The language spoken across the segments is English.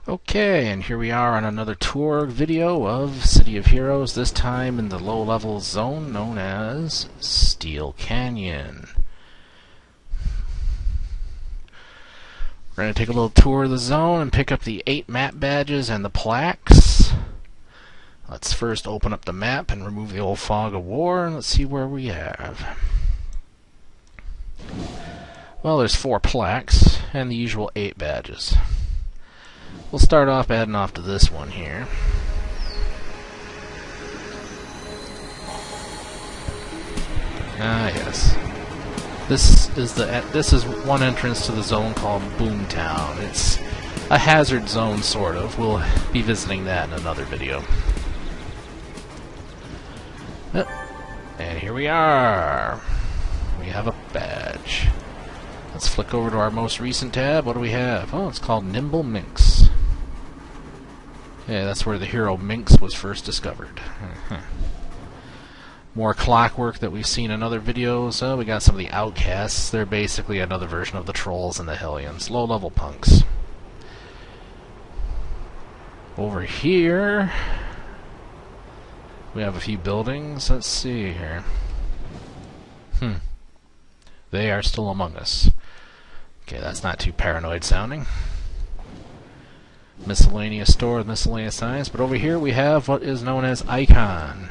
Okay, and here we are on another tour video of City of Heroes, this time in the low-level zone known as Steel Canyon. We're going to take a little tour of the zone and pick up the 8 map badges and the plaques. Let's first open up the map and remove the old fog of war, and let's see where we have. Well, there's 4 plaques and the usual 8 badges. We'll start off adding off to this one here. Ah, yes. This is one entrance to the zone called Boomtown. It's a hazard zone, sort of. We'll be visiting that in another video. And here we are. We have a badge. Let's flick over to our most recent tab. What do we have? Oh, it's called Nimble Minx. Yeah, that's where the hero Minx was first discovered. More clockwork that we've seen in other videos. We got some of the outcasts. They're basically another version of the trolls and the hellions. Low-level punks. Over here, we have a few buildings. Let's see here. They are still among us. Okay, that's not too paranoid sounding. Miscellaneous store with miscellaneous signs, but over here we have what is known as Icon.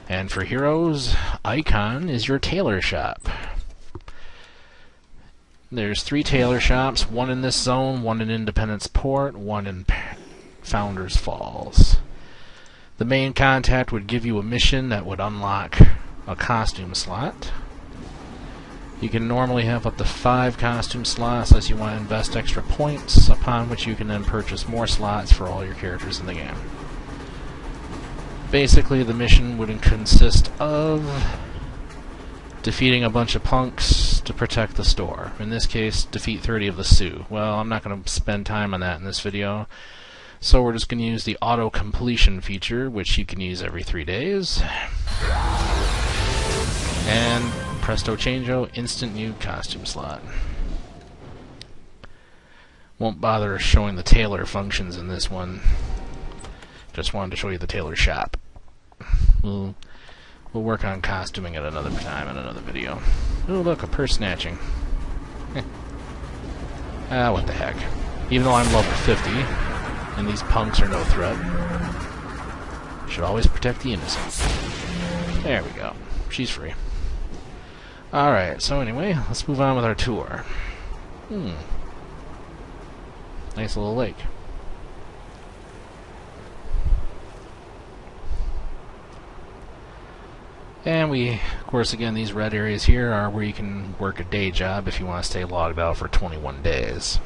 And for heroes, Icon is your tailor shop. There's 3 tailor shops, one in this zone, one in Independence Port, one in Founders Falls. The main contact would give you a mission that would unlock a costume slot. You can normally have up to 5 costume slots unless you want to invest extra points, upon which you can then purchase more slots for all your characters in the game. Basically, the mission would consist of defeating a bunch of punks to protect the store. In this case, defeat 30 of the Sioux. Well, I'm not going to spend time on that in this video, so we're just going to use the auto-completion feature, which you can use every 3 days. And presto changeo, instant new costume slot. Won't bother showing the tailor functions in this one. Just wanted to show you the tailor shop. We'll work on costuming at another time in another video. Oh, look, a purse snatching. What the heck. Even though I'm level 50, and these punks are no threat, should always protect the innocent. There we go. She's free. Alright, so anyway, let's move on with our tour. Nice little lake. And of course, again, these red areas here are where you can work a day job if you want to stay logged out for 21 days.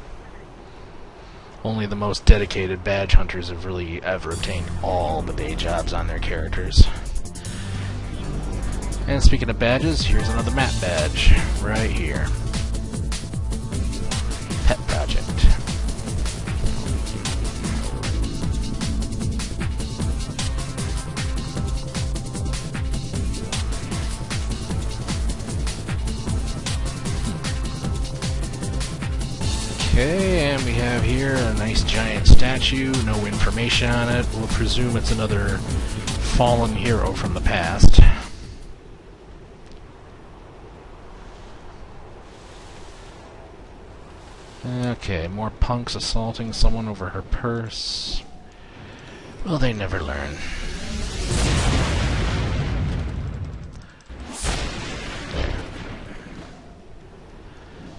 Only the most dedicated badge hunters have really ever obtained all the day jobs on their characters. And speaking of badges, here's another map badge, right here. Pet Project. Okay, and we have here a nice giant statue, no information on it. We'll presume it's another fallen hero from the past. Okay, more punks assaulting someone over her purse. Will they never learn? There.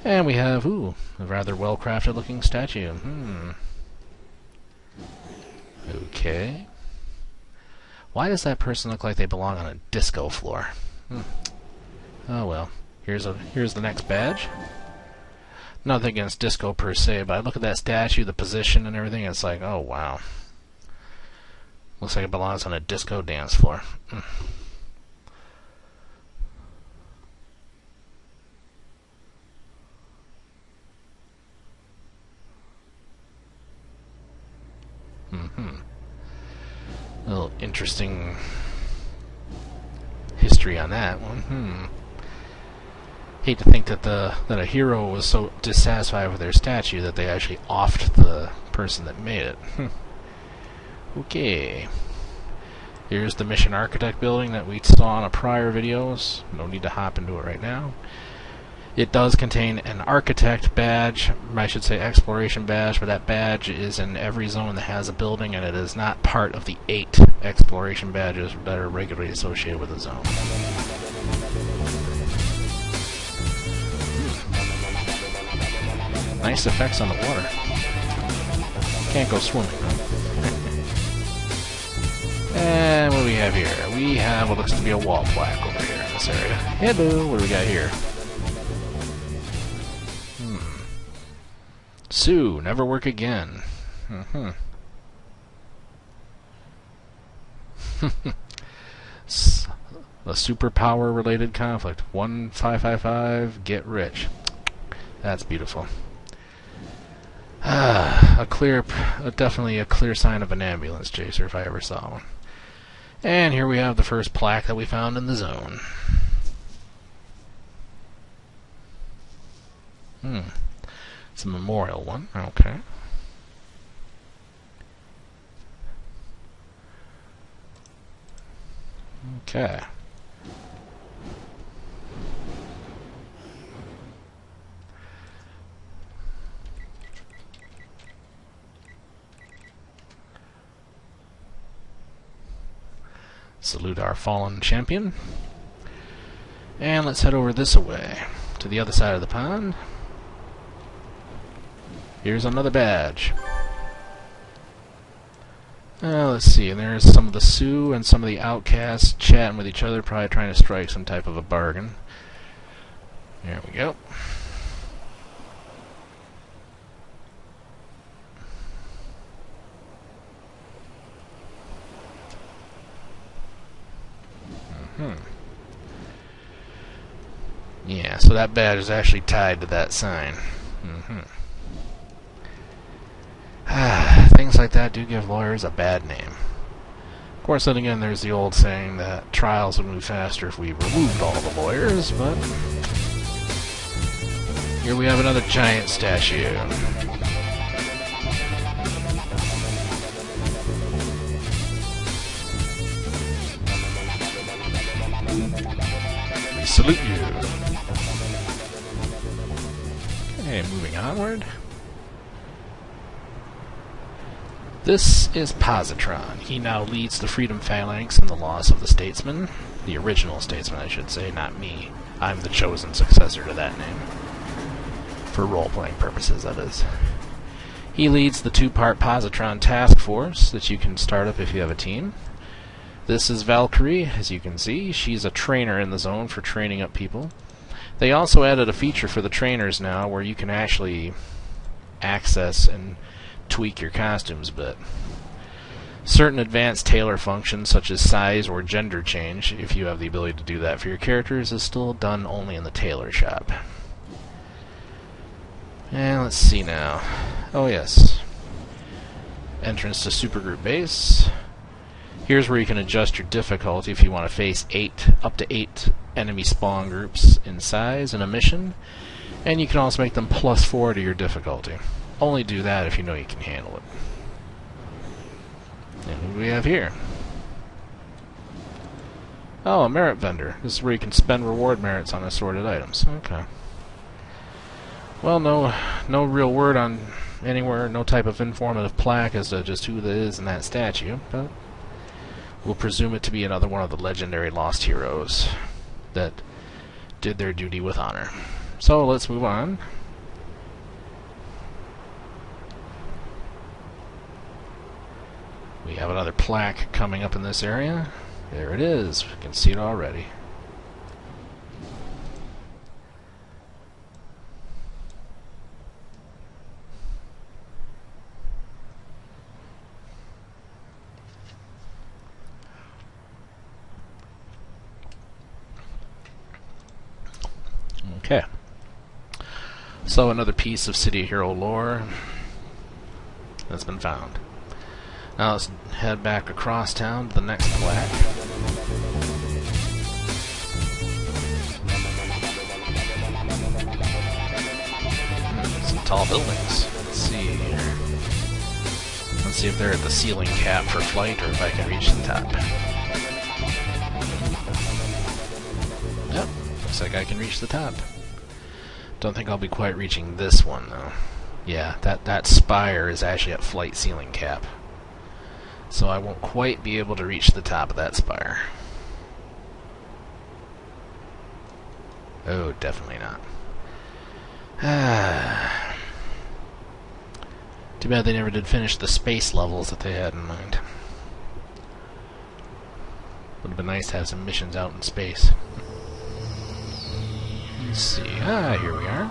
And we have, a rather well-crafted looking statue. Okay. Why does that person look like they belong on a disco floor? Oh well. Here's the next badge. Nothing against disco per se, but I look at that statue, the position and everything, it's like, oh wow. Looks like it belongs on a disco dance floor. A little interesting history on that one. Hate to think that a hero was so dissatisfied with their statue that they actually offed the person that made it. Okay. Here's the Mission Architect building that we saw in a prior videos. No need to hop into it right now. It does contain an Architect badge, I should say Exploration badge, but that badge is in every zone that has a building, and it is not part of the 8 Exploration badges that are regularly associated with a zone. Nice effects on the water. Can't go swimming, though. And what do we have here? We have what looks to be a wall plaque over here in this area. Hello, what do we got here? Sue, never work again. A superpower related conflict. 1555, get rich. That's beautiful. Definitely a clear sign of an ambulance chaser if I ever saw one. And here we have the first plaque that we found in the zone. It's a memorial one. Okay. Okay. Salute our fallen champion. And let's head over this way, to the other side of the pond. Here's another badge. Let's see, and there's some of the Sioux and some of the outcasts chatting with each other, probably trying to strike some type of a bargain. There we go. Yeah, so that badge is actually tied to that sign. Things like that do give lawyers a bad name. Of course, then again, there's the old saying that trials would move faster if we removed all the lawyers, but here we have another giant statue. We salute you. Okay, moving onward. This is Positron. He now leads the Freedom Phalanx in the loss of the Statesman. The original Statesman, I should say, not me. I'm the chosen successor to that name. For role-playing purposes, that is. He leads the 2-part Positron task force that you can start up if you have a team. This is Valkyrie, as you can see. She's a trainer in the zone for training up people. They also added a feature for the trainers now where you can actually access and tweak your costumes a bit. Certain advanced tailor functions such as size or gender change, if you have the ability to do that for your characters, is still done only in the tailor shop. And let's see now. Oh yes. Entrance to Supergroup Base. Here's where you can adjust your difficulty if you want to face up to 8 enemy spawn groups in size in a mission. And you can also make them +4 to your difficulty. Only do that if you know you can handle it. And what do we have here? Oh, a merit vendor. This is where you can spend reward merits on assorted items. Okay. Well, no real word on anywhere, no type of informative plaque as to just who that is in that statue, but we'll presume it to be another one of the legendary lost heroes that did their duty with honor. So let's move on. We have another plaque coming up in this area. There it is. You can see it already. Okay. So another piece of City Hero lore that's been found. Now let's head back across town to the next plaque. tall buildings. Let's see. Let's see if they're at the ceiling cap for flight or if I can reach the top. Yep, looks like I can reach the top. Don't think I'll be quite reaching this one though. Yeah, that spire is actually at flight ceiling cap. So I won't quite be able to reach the top of that spire. Oh, definitely not. Too bad they never did finish the space levels that they had in mind. Would have been nice to have some missions out in space. Let's see. Here we are.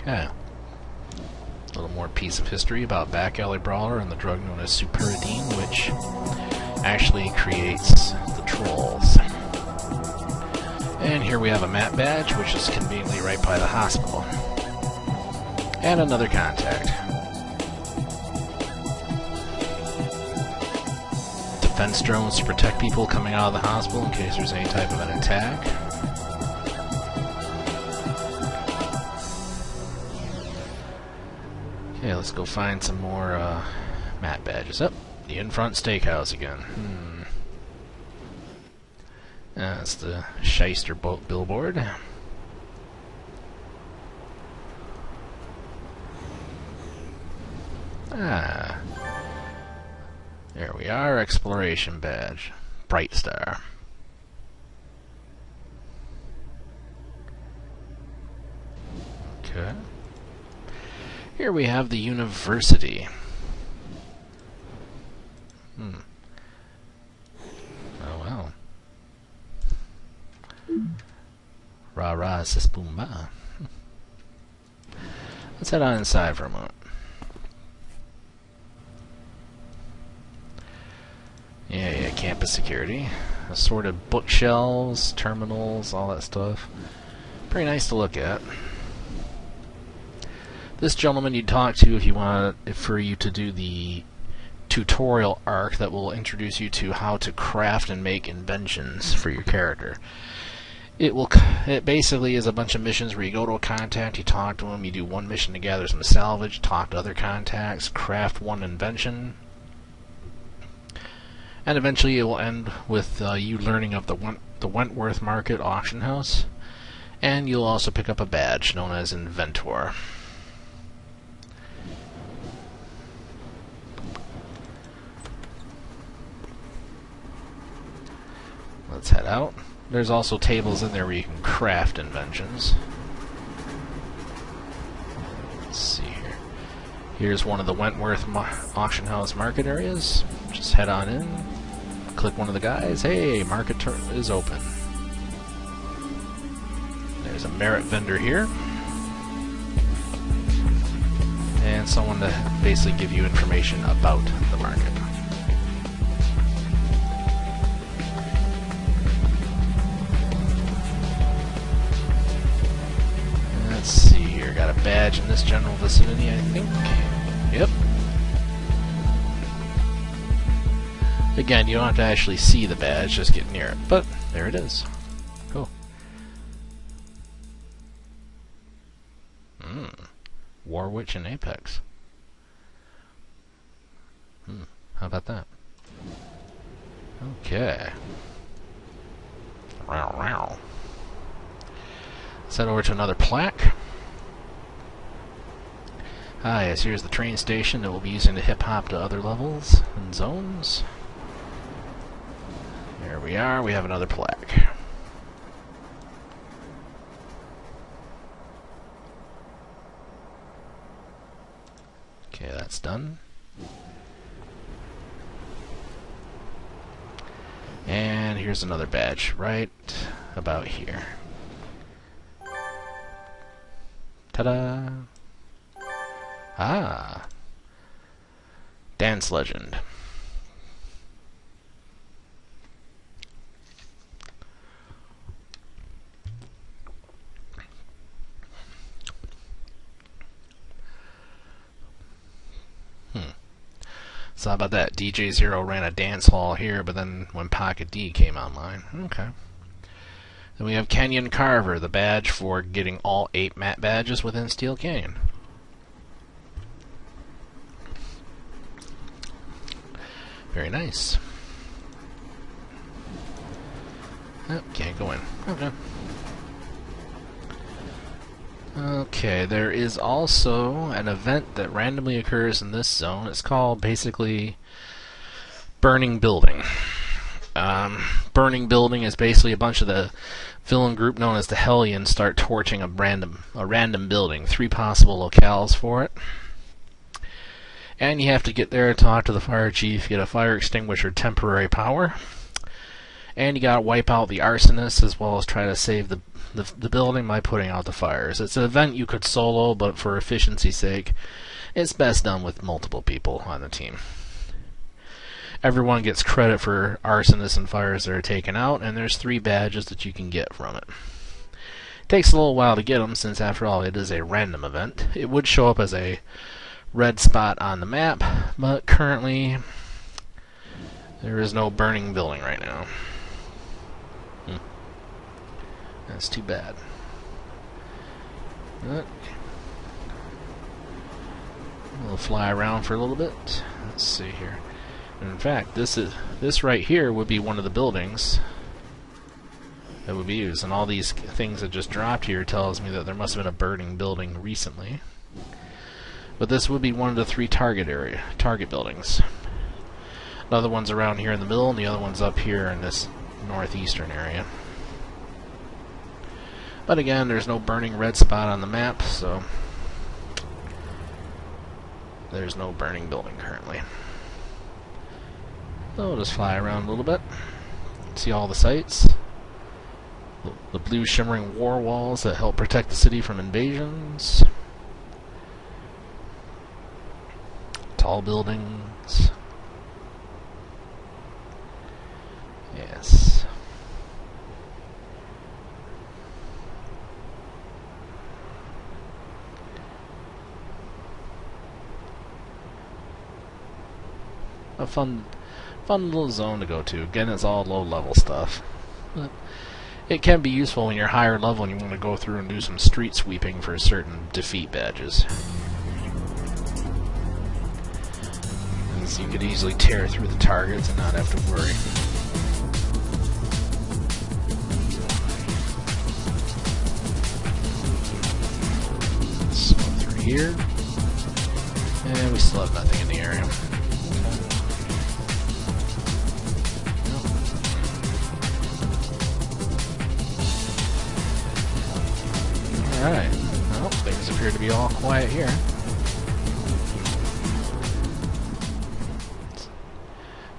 Okay. A little more piece of history about Back Alley Brawler and the drug known as Superiodine, which actually creates the trolls. And here we have a map badge, which is conveniently right by the hospital. And another contact. Defense drones to protect people coming out of the hospital in case there's any type of an attack. Okay, let's go find some more map badges. Up, the in-front steakhouse again. That's the Shyster boat billboard. There we are, exploration badge. Bright Star. Okay. Here we have the university. Oh well. Rah rah sis boom ba. Let's head on inside for a moment. Yeah, campus security. Assorted bookshelves, terminals, all that stuff. Pretty nice to look at. This gentleman you'd talk to if you want for you to do the tutorial arc that will introduce you to how to craft and make inventions for your character. It basically is a bunch of missions where you go to a contact, you talk to him, you do one mission to gather some salvage, talk to other contacts, craft one invention, and eventually it will end with you learning of the Wentworth Market auction house, and you'll also pick up a badge known as Inventor. Let's head out. There's also tables in there where you can craft inventions. Let's see here. Here's one of the Wentworth auction house market areas. Just head on in, click one of the guys. Hey, market is open. There's a merit vendor here. And someone to basically give you information about the market. Let's see here, got a badge in this general vicinity, I think. Yep. Again, you don't have to actually see the badge, just get near it. But, there it is. Cool. War Witch and Apex. How about that? Okay. Wow. Let's head over to another plaque. Yes, here's the train station that we'll be using to hip-hop to other levels and zones. There we are, we have another plaque. Okay, that's done. And here's another badge right about here. Ta-da! Dance Legend. So how about that? DJ Zero ran a dance hall here, but then when Pocket D came online. Okay. Then we have Canyon Carver, the badge for getting all 8 map badges within Steel Canyon. Very nice. Oh, can't go in. Okay. Okay, there is also an event that randomly occurs in this zone. It's called basically Burning Building. Burning Building is basically a bunch of the villain group known as the Hellions start torching a random building. 3 possible locales for it. And you have to get there, talk to the fire chief, get a fire extinguisher temporary power. And you gotta wipe out the arsonists as well as try to save the building by putting out the fires. It's an event you could solo, but for efficiency's sake, it's best done with multiple people on the team. Everyone gets credit for arsonists and fires that are taken out, and there's 3 badges that you can get from it. It takes a little while to get them, since after all it is a random event. It would show up as a red spot on the map, but currently there is no burning building right now. That's too bad. We'll fly around for a little bit. Let's see here. And in fact, this right here would be one of the buildings that would be used, and all these things that just dropped here tells me that there must have been a burning building recently. But this would be one of the 3 target buildings. Another one's around here in the middle, and the other one's up here in this northeastern area. But again, there's no burning red spot on the map, so there's no burning building currently. So we'll just fly around a little bit, see all the sights. The blue shimmering war walls that help protect the city from invasions. Tall buildings. Yes. A fun little zone to go to. Again, it's all low-level stuff. But it can be useful when you're higher level and you want to go through and do some street sweeping for certain defeat badges. So you could easily tear through the targets and not have to worry. Let's go through here. And we still have nothing in the area. Alright, well, things appear to be all quiet here.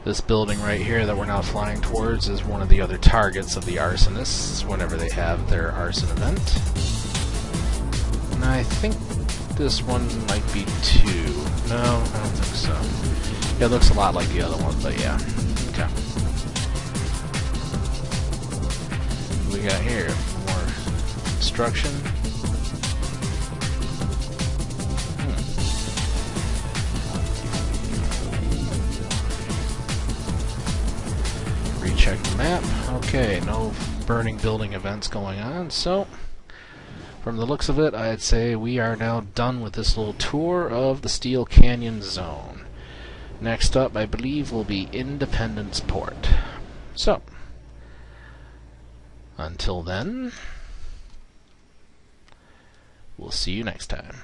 This building right here that we're now flying towards is one of the other targets of the arsonists whenever they have their arson event. And I think this one might be 2. No, I don't think so. Yeah, it looks a lot like the other one, but yeah. Okay. What do we got here? More destruction. Recheck the map. Okay, no burning building events going on, so from the looks of it, I'd say we are now done with this little tour of the Steel Canyon Zone. Next up, I believe, will be Independence Port. So, until then, we'll see you next time.